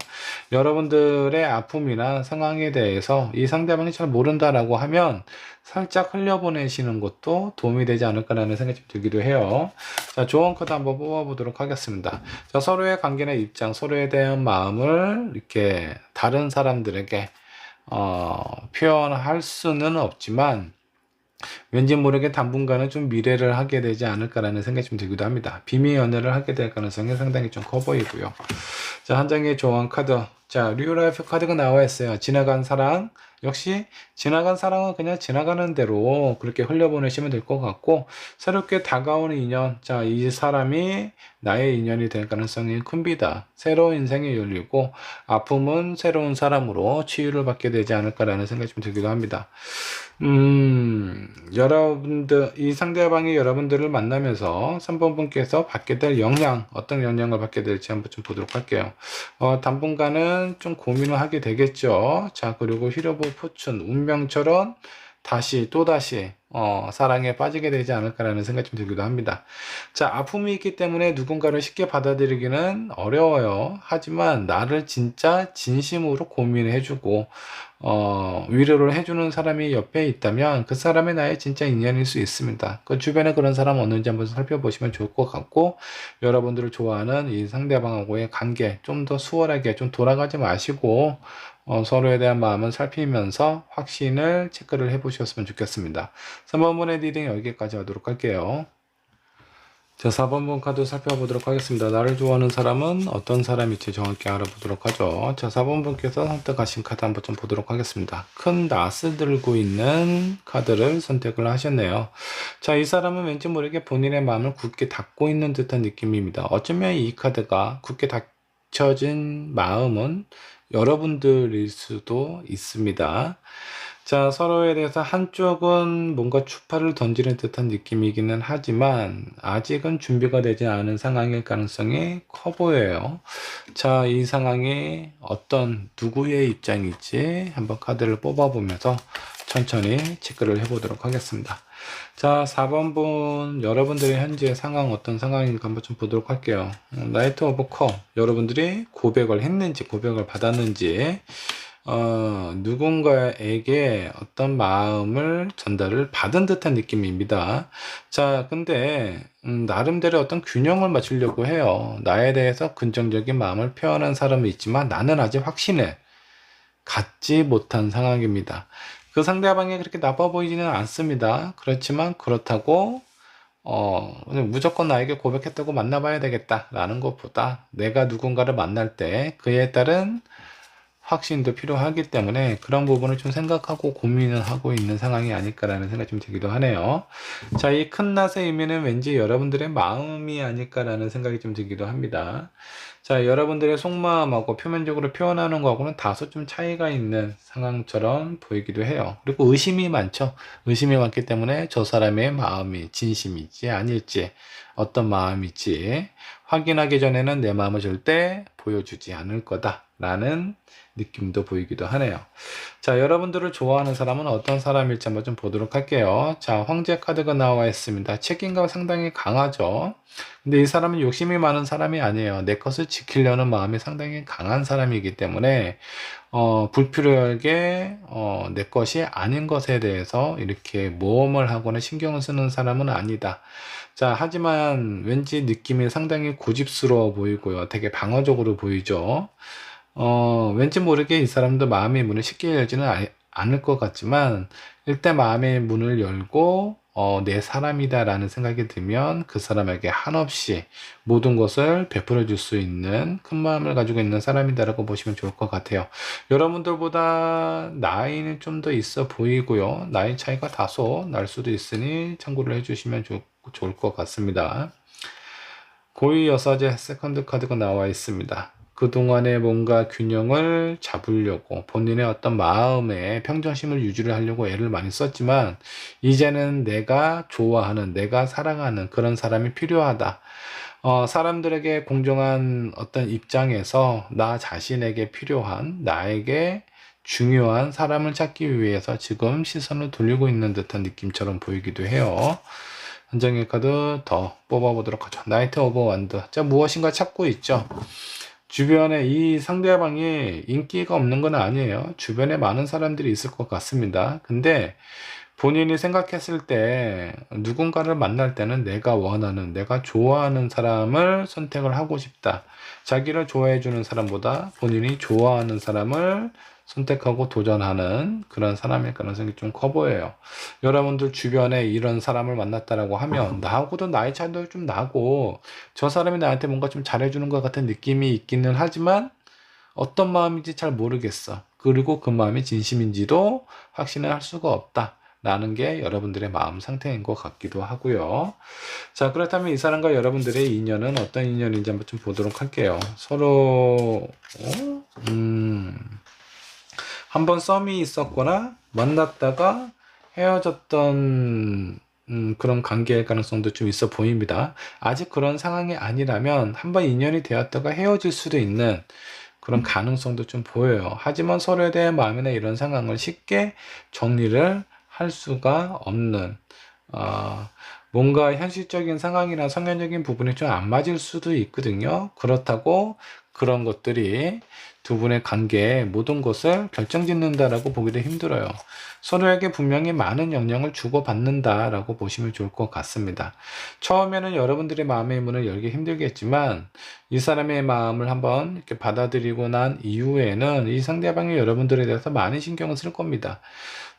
여러분들의 아픔이나 상황에 대해서 이 상대방이 잘 모른다라고 하면 살짝 흘려보내시는 것도 도움이 되지 않을까라는 생각이 좀 들기도 해요. 자, 조언 카드 한번 뽑아보도록 하겠습니다. 자, 서로의 관계나 입장, 서로에 대한 마음을 이렇게 다른 사람들에게 표현할 수는 없지만, 왠지 모르게 당분간은 좀 미래를 하게 되지 않을까라는 생각이 좀 들기도 합니다. 비밀 연애를 하게 될 가능성이 상당히 좀 커 보이고요. 자, 한 장의 조언 카드. 자, 리얼라이프 카드가 나와 있어요. 지나간 사랑. 역시 지나간 사랑은 그냥 지나가는 대로 그렇게 흘려보내시면 될 것 같고, 새롭게 다가오는 인연. 자, 이 사람이 나의 인연이 될 가능성이 큽니다. 새로운 인생이 열리고 아픔은 새로운 사람으로 치유를 받게 되지 않을까라는 생각이 좀 들기도 합니다. 여러분들, 이 상대방이 여러분들을 만나면서 3번 분께서 받게 될 영향, 어떤 영향을 받게 될지 한번 좀 보도록 할게요. 당분간은 좀 고민을 하게 되겠죠. 자, 그리고 휘로보 포춘, 운명처럼 또다시 사랑에 빠지게 되지 않을까라는 생각이 좀 들기도 합니다. 자, 아픔이 있기 때문에 누군가를 쉽게 받아들이기는 어려워요. 하지만 나를 진짜 진심으로 고민해주고 위로를 해주는 사람이 옆에 있다면 그 사람이 나의 진짜 인연일 수 있습니다. 그 주변에 그런 사람 없는지 한번 살펴보시면 좋을 것 같고, 여러분들을 좋아하는 이 상대방하고의 관계 좀 더 수월하게 좀 돌아가지 마시고 서로에 대한 마음을 살피면서 확신을 체크를 해보셨으면 좋겠습니다. 3번분의 리딩 여기까지 하도록 할게요. 자, 4번분 카드 살펴보도록 하겠습니다. 나를 좋아하는 사람은 어떤 사람일지 정확히 알아보도록 하죠. 자, 4번분께서 선택하신 카드 한번 좀 보도록 하겠습니다. 큰 낫을 들고 있는 카드를 선택을 하셨네요. 자, 이 사람은 왠지 모르게 본인의 마음을 굳게 닫고 있는 듯한 느낌입니다. 어쩌면 이 카드가 굳게 닫혀진 마음은 여러분들일 수도 있습니다. 자, 서로에 대해서 한쪽은 뭔가 추파를 던지는 듯한 느낌이기는 하지만 아직은 준비가 되지 않은 상황일 가능성이 커 보여요. 자, 이 상황이 어떤 누구의 입장일지 한번 카드를 뽑아보면서 천천히 체크를 해보도록 하겠습니다. 자, 4번분 여러분들의 현재 상황 어떤 상황인가 한번 좀 보도록 할게요. 나이트 오브 컵 여러분들이 고백을 했는지 고백을 받았는지 누군가에게 어떤 마음을 전달을 받은 듯한 느낌입니다. 자, 근데 나름대로 어떤 균형을 맞추려고 해요. 나에 대해서 긍정적인 마음을 표현한 사람은 있지만 나는 아직 확신을 갖지 못한 상황입니다. 그 상대방이 그렇게 나빠 보이지는 않습니다. 그렇지만 그렇다고 무조건 나에게 고백했다고 만나봐야 되겠다라는 것보다 내가 누군가를 만날 때 그에 따른 확신도 필요하기 때문에 그런 부분을 좀 생각하고 고민을 하고 있는 상황이 아닐까라는 생각이 좀 들기도 하네요. 자, 이 큰 낫의 의미는 왠지 여러분들의 마음이 아닐까라는 생각이 좀 들기도 합니다. 자, 여러분들의 속마음하고 표면적으로 표현하는 거하고는 다소 좀 차이가 있는 상황처럼 보이기도 해요. 그리고 의심이 많죠. 의심이 많기 때문에 저 사람의 마음이 진심이지 아닐지 어떤 마음이지 확인하기 전에는 내 마음을 절대 보여주지 않을 거다라는 느낌도 보이기도 하네요. 자, 여러분들을 좋아하는 사람은 어떤 사람일지 한번 좀 보도록 할게요. 자, 황제 카드가 나와 있습니다. 책임감 상당히 강하죠. 근데 이 사람은 욕심이 많은 사람이 아니에요. 내 것을 지키려는 마음이 상당히 강한 사람이기 때문에 불필요하게 내 것이 아닌 것에 대해서 이렇게 모험을 하거나 신경을 쓰는 사람은 아니다. 자, 하지만 왠지 느낌이 상당히 고집스러워 보이고요. 되게 방어적으로 보이죠. 왠지 모르게 이 사람도 마음의 문을 쉽게 열지는 않을 것 같지만 일단 마음의 문을 열고 내 사람이다 라는 생각이 들면 그 사람에게 한없이 모든 것을 베풀어 줄 수 있는 큰 마음을 가지고 있는 사람이다 라고 보시면 좋을 것 같아요. 여러분들보다 나이는 좀 더 있어 보이고요. 나이 차이가 다소 날 수도 있으니 참고를 해주시면 좋을 것 같습니다. 고위 여사제 세컨드 카드가 나와 있습니다. 그동안에 뭔가 균형을 잡으려고 본인의 어떤 마음의 평정심을 유지를 하려고 애를 많이 썼지만 이제는 내가 좋아하는 내가 사랑하는 그런 사람이 필요하다. 사람들에게 공정한 어떤 입장에서 나 자신에게 필요한 나에게 중요한 사람을 찾기 위해서 지금 시선을 돌리고 있는 듯한 느낌처럼 보이기도 해요. 한 장의 카드 더 뽑아보도록 하죠. 나이트 오브 완드. 자, 무엇인가 찾고 있죠. 주변에 이 상대방이 인기가 없는 건 아니에요. 주변에 많은 사람들이 있을 것 같습니다. 근데 본인이 생각했을 때 누군가를 만날 때는 내가 원하는, 내가 좋아하는 사람을 선택을 하고 싶다. 자기를 좋아해 주는 사람보다 본인이 좋아하는 사람을 선택하고 도전하는 그런 사람일 가능성이 좀 커 보여요. 여러분들 주변에 이런 사람을 만났다라고 하면 나하고도 나이 차이도 좀 나고 저 사람이 나한테 뭔가 좀 잘해주는 것 같은 느낌이 있기는 하지만 어떤 마음인지 잘 모르겠어. 그리고 그 마음이 진심인지도 확신을 할 수가 없다. 라는 게 여러분들의 마음 상태인 것 같기도 하고요. 자, 그렇다면 이 사람과 여러분들의 인연은 어떤 인연인지 한번 좀 보도록 할게요. 서로 한번 썸이 있었거나 만났다가 헤어졌던 그런 관계일 가능성도 좀 있어 보입니다. 아직 그런 상황이 아니라면 한번 인연이 되었다가 헤어질 수도 있는 그런 가능성도 좀 보여요. 하지만 서로에 대한 마음이나 이런 상황을 쉽게 정리를 할 수가 없는 뭔가 현실적인 상황이나 성향적인 부분이 좀 안 맞을 수도 있거든요. 그렇다고 그런 것들이 두 분의 관계의 모든 것을 결정짓는다라고 보기도 힘들어요. 서로에게 분명히 많은 영향을 주고받는다라고 보시면 좋을 것 같습니다. 처음에는 여러분들의 마음의 문을 열기 힘들겠지만 이 사람의 마음을 한번 이렇게 받아들이고 난 이후에는 이 상대방이 여러분들에 대해서 많은 신경을 쓸 겁니다.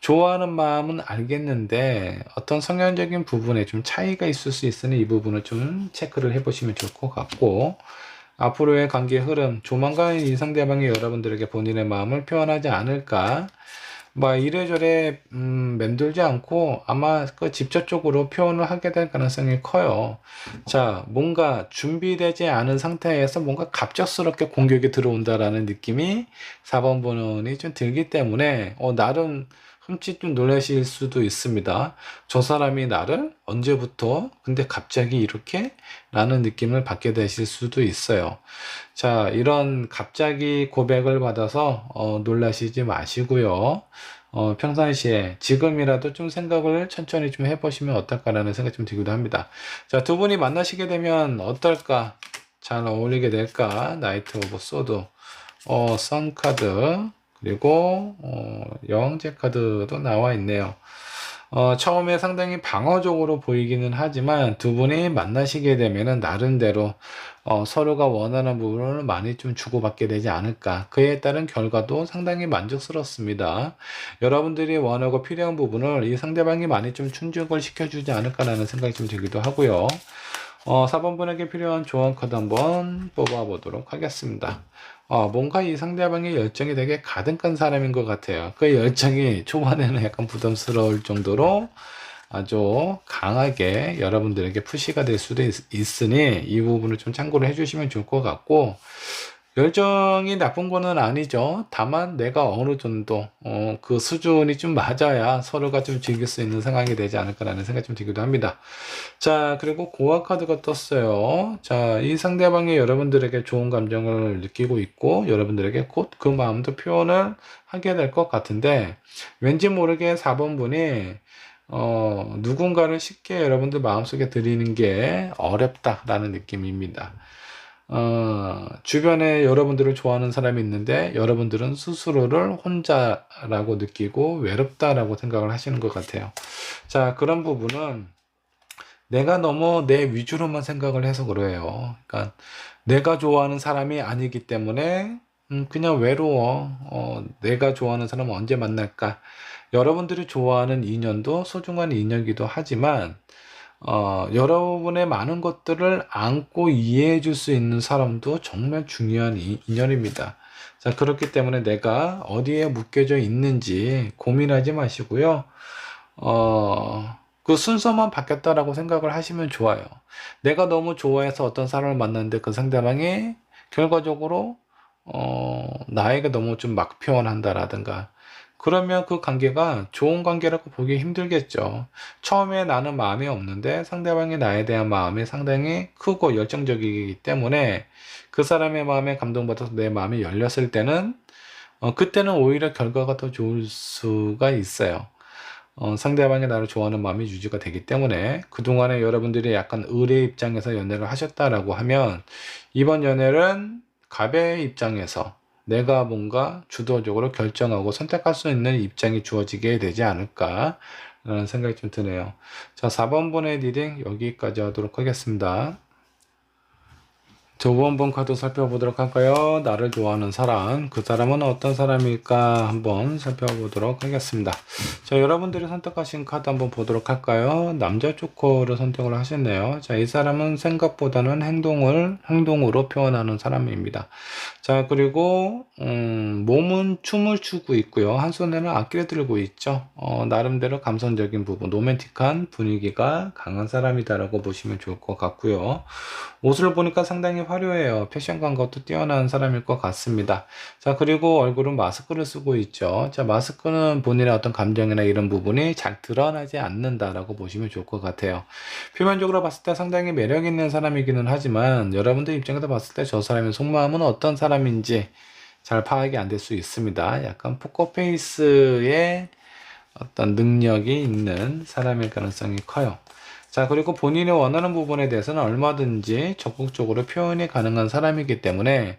좋아하는 마음은 알겠는데 어떤 성향적인 부분에 좀 차이가 있을 수 있으니 이 부분을 좀 체크를 해보시면 좋을 것 같고, 앞으로의 관계 흐름, 조만간 이 상대방이 여러분들에게 본인의 마음을 표현하지 않을까, 뭐 이래저래 맴돌지 않고 아마 그 직접적으로 표현을 하게 될 가능성이 커요. 자, 뭔가 준비되지 않은 상태에서 뭔가 갑작스럽게 공격이 들어온다라는 느낌이 4번 번호이 좀 들기 때문에 나름 흠칫 좀 놀라실 수도 있습니다. 저 사람이 나를 언제부터 근데 갑자기 이렇게 라는 느낌을 받게 되실 수도 있어요. 자, 이런 갑자기 고백을 받아서 놀라시지 마시고요. 평상시에 지금이라도 좀 생각을 천천히 좀 해보시면 어떨까라는 생각이 좀 들기도 합니다. 자, 두 분이 만나시게 되면 어떨까? 잘 어울리게 될까? 나이트 오브 소드, 선 카드, 그리고 여왕제 카드도 나와 있네요. 처음에 상당히 방어적으로 보이기는 하지만 두 분이 만나시게 되면은 나름대로 서로가 원하는 부분을 많이 좀 주고받게 되지 않을까. 그에 따른 결과도 상당히 만족스럽습니다. 여러분들이 원하고 필요한 부분을 이 상대방이 많이 좀 충족을 시켜주지 않을까라는 생각이 좀 들기도 하고요. 4번 분에게 필요한 조언 카드 한번 뽑아보도록 하겠습니다. 뭔가 이 상대방의 열정이 되게 가득한 사람인 것 같아요. 그 열정이 초반에는 약간 부담스러울 정도로 아주 강하게 여러분들에게 푸시가 될 수도 있으니 이 부분을 좀 참고를 해주시면 좋을 것 같고, 열정이 나쁜 거는 아니죠. 다만 내가 어느 정도 그 수준이 좀 맞아야 서로가 좀 즐길 수 있는 상황이 되지 않을까라는 생각이 좀 들기도 합니다. 자, 그리고 고아 카드가 떴어요. 자, 이 상대방이 여러분들에게 좋은 감정을 느끼고 있고 여러분들에게 곧 그 마음도 표현을 하게 될 것 같은데, 왠지 모르게 4번 분이 누군가를 쉽게 여러분들 마음속에 들이는 게 어렵다라는 느낌입니다. 주변에 여러분들을 좋아하는 사람이 있는데 여러분들은 스스로를 혼자라고 느끼고 외롭다라고 생각을 하시는 것 같아요. 자, 그런 부분은 내가 너무 내 위주로만 생각을 해서 그래요. 그러니까 내가 좋아하는 사람이 아니기 때문에 그냥 외로워. 내가 좋아하는 사람은 언제 만날까? 여러분들이 좋아하는 인연도 소중한 인연이기도 하지만 여러분의 많은 것들을 안고 이해해 줄 수 있는 사람도 정말 중요한 인연입니다. 자, 그렇기 때문에 내가 어디에 묶여져 있는지 고민하지 마시고요. 그 순서만 바뀌었다라고 생각을 하시면 좋아요. 내가 너무 좋아해서 어떤 사람을 만났는데 그 상대방이 결과적으로 나에게 너무 좀 막 표현한다라든가, 그러면 그 관계가 좋은 관계라고 보기 힘들겠죠. 처음에 나는 마음이 없는데 상대방이 나에 대한 마음이 상당히 크고 열정적이기 때문에 그 사람의 마음에 감동받아서 내 마음이 열렸을 때는 그때는 오히려 결과가 더 좋을 수가 있어요. 상대방이 나를 좋아하는 마음이 유지가 되기 때문에 그동안에 여러분들이 약간 을의 입장에서 연애를 하셨다라고 하면 이번 연애는 갑의 입장에서 내가 뭔가 주도적으로 결정하고 선택할 수 있는 입장이 주어지게 되지 않을까 라는 생각이 좀 드네요. 자, 4번 분의 리딩 여기까지 하도록 하겠습니다. 자, 5번 카드 살펴보도록 할까요? 나를 좋아하는 사람, 그 사람은 어떤 사람일까 한번 살펴보도록 하겠습니다. 자, 여러분들이 선택하신 카드 한번 보도록 할까요? 남자 조커를 선택을 하셨네요. 자, 이 사람은 생각보다는 행동으로 표현하는 사람입니다. 자, 그리고 몸은 춤을 추고 있고요. 한 손에는 악기를 들고 있죠. 나름대로 감성적인 부분, 로맨틱한 분위기가 강한 사람이다라고 보시면 좋을 것 같고요. 옷을 보니까 상당히 화려해요. 패션 감각도 뛰어난 사람일 것 같습니다. 자, 그리고 얼굴은 마스크를 쓰고 있죠. 자, 마스크는 본인의 어떤 감정이나 이런 부분이 잘 드러나지 않는다라고 보시면 좋을 것 같아요. 표면적으로 봤을 때 상당히 매력 있는 사람이기는 하지만 여러분들 입장에서 봤을 때 저 사람의 속마음은 어떤 사람인지 잘 파악이 안 될 수 있습니다. 약간 포커페이스의 어떤 능력이 있는 사람일 가능성이 커요. 자, 그리고 본인이 원하는 부분에 대해서는 얼마든지 적극적으로 표현이 가능한 사람이기 때문에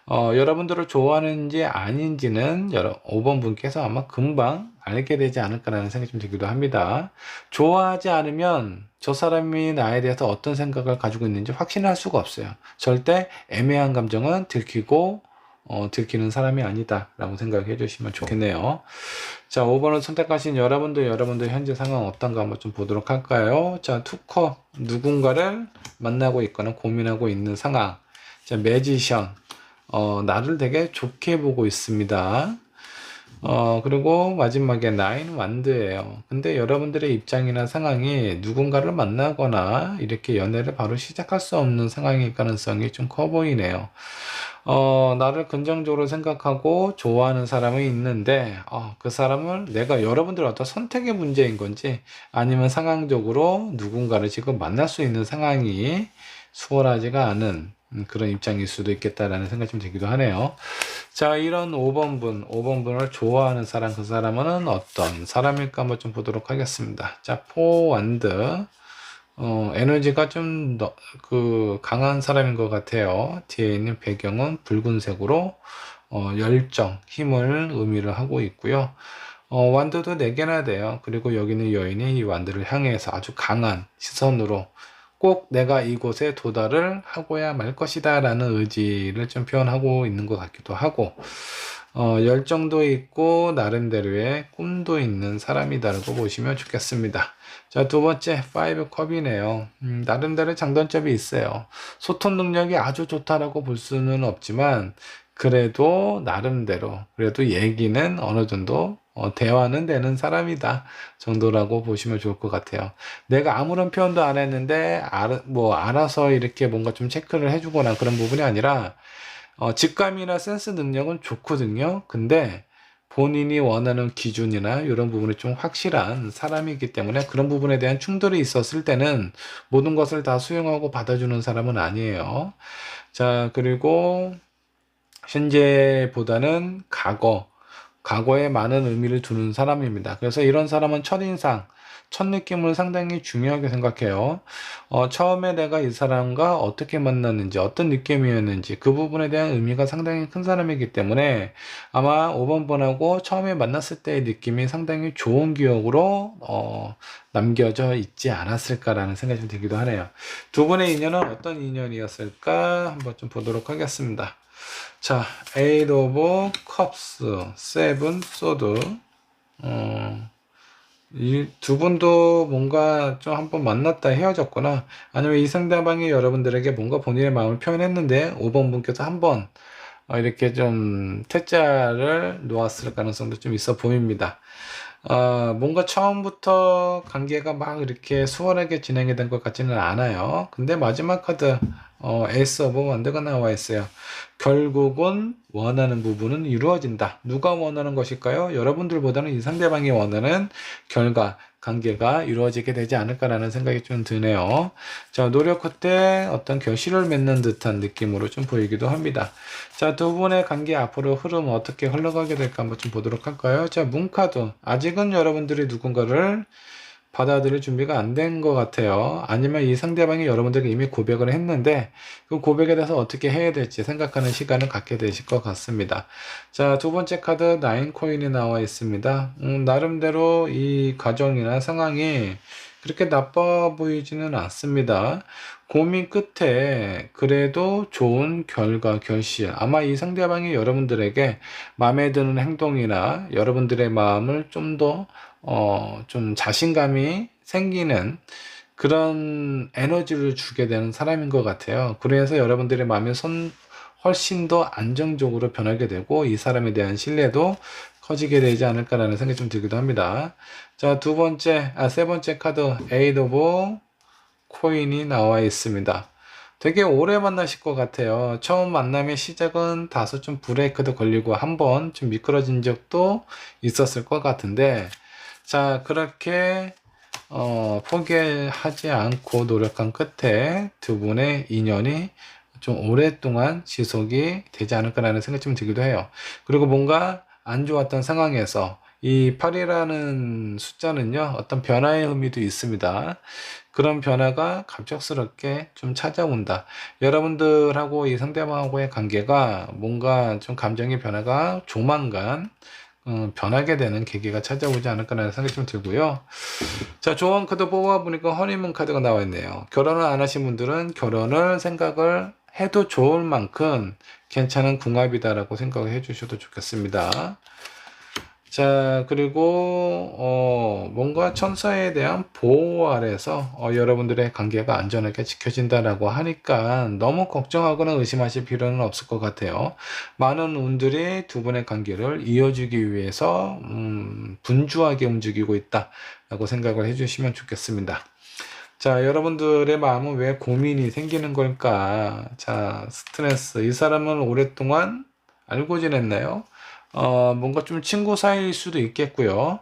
여러분들을 좋아하는지 아닌지는 5번 분께서 아마 금방 알게 되지 않을까라는 생각이 좀 들기도 합니다. 좋아하지 않으면 저 사람이 나에 대해서 어떤 생각을 가지고 있는지 확신할 수가 없어요. 절대 애매한 감정은 들키는 사람이 아니다 라고 생각해 주시면 좋겠네요. 자, 5번을 선택하신 여러분들 현재 상황 어떤가 한번 좀 보도록 할까요? 자, 투컵, 누군가를 만나고 있거나 고민하고 있는 상황. 자, 매지션, 나를 되게 좋게 보고 있습니다. 그리고 마지막에 나인 완드예요. 근데 여러분들의 입장이나 상황이 누군가를 만나거나 이렇게 연애를 바로 시작할 수 없는 상황일 가능성이 좀 커 보이네요. 나를 긍정적으로 생각하고 좋아하는 사람이 있는데, 그 사람을 내가 여러분들의 어떤 선택의 문제인 건지, 아니면 상황적으로 누군가를 지금 만날 수 있는 상황이 수월하지가 않은 그런 입장일 수도 있겠다라는 생각이 좀 들기도 하네요. 자, 이런 5번 분을 좋아하는 사람, 그 사람은 어떤 사람일까 한번 좀 보도록 하겠습니다. 자, 포완드. 에너지가 좀 강한 사람인 것 같아요. 뒤에 있는 배경은 붉은색으로, 열정, 힘을 의미를 하고 있고요. 완드도 4개나 돼요. 그리고 여기는 여인이 이 완드를 향해서 아주 강한 시선으로 꼭 내가 이곳에 도달을 하고야 말 것이다 라는 의지를 좀 표현하고 있는 것 같기도 하고, 열정도 있고 나름대로의 꿈도 있는 사람이다라고 보시면 좋겠습니다. 자, 두 번째 5컵이네요. 나름대로 장단점이 있어요. 소통 능력이 아주 좋다라고 볼 수는 없지만 그래도 나름대로 그래도 얘기는 어느 정도 대화는 되는 사람이다 정도라고 보시면 좋을 것 같아요. 내가 아무런 표현도 안 했는데 알아서 이렇게 뭔가 좀 체크를 해주거나 그런 부분이 아니라 직감이나 센스 능력은 좋거든요. 근데 본인이 원하는 기준이나 이런 부분이 좀 확실한 사람이기 때문에 그런 부분에 대한 충돌이 있었을 때는 모든 것을 다 수용하고 받아주는 사람은 아니에요. 자, 그리고 현재보다는 과거에 많은 의미를 두는 사람입니다. 그래서 이런 사람은 첫인상, 첫 느낌을 상당히 중요하게 생각해요. 처음에 내가 이 사람과 어떻게 만났는지, 어떤 느낌이었는지, 그 부분에 대한 의미가 상당히 큰 사람이기 때문에 아마 5번 번하고 처음에 만났을 때의 느낌이 상당히 좋은 기억으로, 남겨져 있지 않았을까라는 생각이 좀 들기도 하네요. 두 분의 인연은 어떤 인연이었을까 한번 좀 보도록 하겠습니다. 자, 8 of cups, 7 sword. 이 두 분도 뭔가 좀 한번 만났다 헤어졌거나 아니면 이 상대방이 여러분들에게 뭔가 본인의 마음을 표현했는데 5번 분께서 한번 이렇게 좀 퇴짜를 놓았을 가능성도 좀 있어 보입니다. 뭔가 처음부터 관계가 막 이렇게 수월하게 진행이 된 것 같지는 않아요. 근데 마지막 카드, 에이스 오브 원드가 나와 있어요. 결국은 원하는 부분은 이루어진다. 누가 원하는 것일까요? 여러분들보다는 이 상대방이 원하는 결과, 관계가 이루어지게 되지 않을까라는 생각이 좀 드네요. 자, 노력 끝에 어떤 결실을 맺는 듯한 느낌으로 좀 보이기도 합니다. 자, 두 분의 관계 앞으로 흐름 어떻게 흘러가게 될까 한번 좀 보도록 할까요? 자, 문카드. 아직은 여러분들이 누군가를 받아들일 준비가 안 된 것 같아요. 아니면 이 상대방이 여러분들에게 이미 고백을 했는데 그 고백에 대해서 어떻게 해야 될지 생각하는 시간을 갖게 되실 것 같습니다. 자, 두 번째 카드 9코인이 나와 있습니다. 나름대로 이 과정이나 상황이 그렇게 나빠 보이지는 않습니다. 고민 끝에 그래도 좋은 결과, 결실. 아마 이 상대방이 여러분들에게 마음에 드는 행동이나 여러분들의 마음을 좀 자신감이 생기는 그런 에너지를 주게 되는 사람인 것 같아요. 그래서 여러분들의 마음이 훨씬 더 안정적으로 변하게 되고 이 사람에 대한 신뢰도 커지게 되지 않을까라는 생각이 좀 들기도 합니다. 자, 세 번째 카드, 에이드 오브 코인이 나와 있습니다. 되게 오래 만나실 것 같아요. 처음 만남의 시작은 다소 좀 브레이크도 걸리고 한번 좀 미끄러진 적도 있었을 것 같은데, 자, 그렇게 포기하지 않고 노력한 끝에 두 분의 인연이 좀 오랫동안 지속이 되지 않을까라는 생각이 좀 들기도 해요. 그리고 뭔가 안 좋았던 상황에서 이 8이라는 숫자는요, 어떤 변화의 의미도 있습니다. 그런 변화가 갑작스럽게 좀 찾아온다. 여러분들하고 이 상대방하고의 관계가 뭔가 좀 감정의 변화가 조만간 변하게 되는 계기가 찾아오지 않을까라는 생각이 좀 들고요. 자, 조언 카드 뽑아보니까 허니문 카드가 나와 있네요. 결혼을 안 하신 분들은 결혼을 생각을 해도 좋을 만큼 괜찮은 궁합이다라고 생각을 해주셔도 좋겠습니다. 자, 그리고 뭔가 천사에 대한 보호 아래서 여러분들의 관계가 안전하게 지켜진다라고 하니까 너무 걱정하거나 의심하실 필요는 없을 것 같아요. 많은 운들이 두 분의 관계를 이어주기 위해서 분주하게 움직이고 있다라고 생각을 해주시면 좋겠습니다. 자, 여러분들의 마음은 왜 고민이 생기는 걸까? 자, 스트레스. 이 사람은 오랫동안 알고 지냈나요? 뭔가 좀 친구 사이일 수도 있겠고요.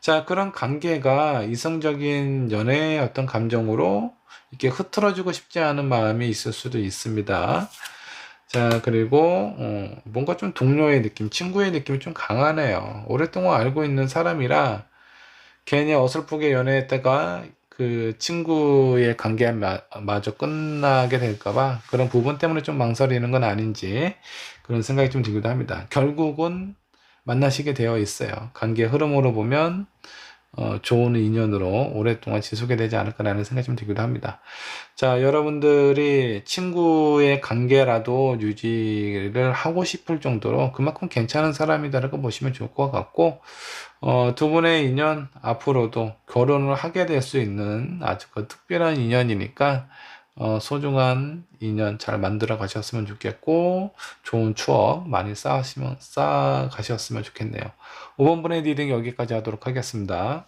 자, 그런 관계가 이성적인 연애의 어떤 감정으로 이렇게 흐트러지고 싶지 않은 마음이 있을 수도 있습니다. 자, 그리고 뭔가 좀 동료의 느낌, 친구의 느낌이 좀 강하네요. 오랫동안 알고 있는 사람이라 괜히 어설프게 연애했다가 그 친구의 관계마저 끝나게 될까봐 그런 부분 때문에 좀 망설이는 건 아닌지 그런 생각이 좀 들기도 합니다. 결국은 만나시게 되어 있어요. 관계 흐름으로 보면 좋은 인연으로 오랫동안 지속이 되지 않을까라는 생각이 좀 들기도 합니다. 자, 여러분들이 친구의 관계라도 유지를 하고 싶을 정도로 그만큼 괜찮은 사람이다라고 보시면 좋을 것 같고, 두 분의 인연 앞으로도 결혼을 하게 될 수 있는 아주 그 특별한 인연이니까, 소중한 인연 잘 만들어 가셨으면 좋겠고, 좋은 추억 많이 쌓아 가셨으면 좋겠네요. 5번 분의 리딩 여기까지 하도록 하겠습니다.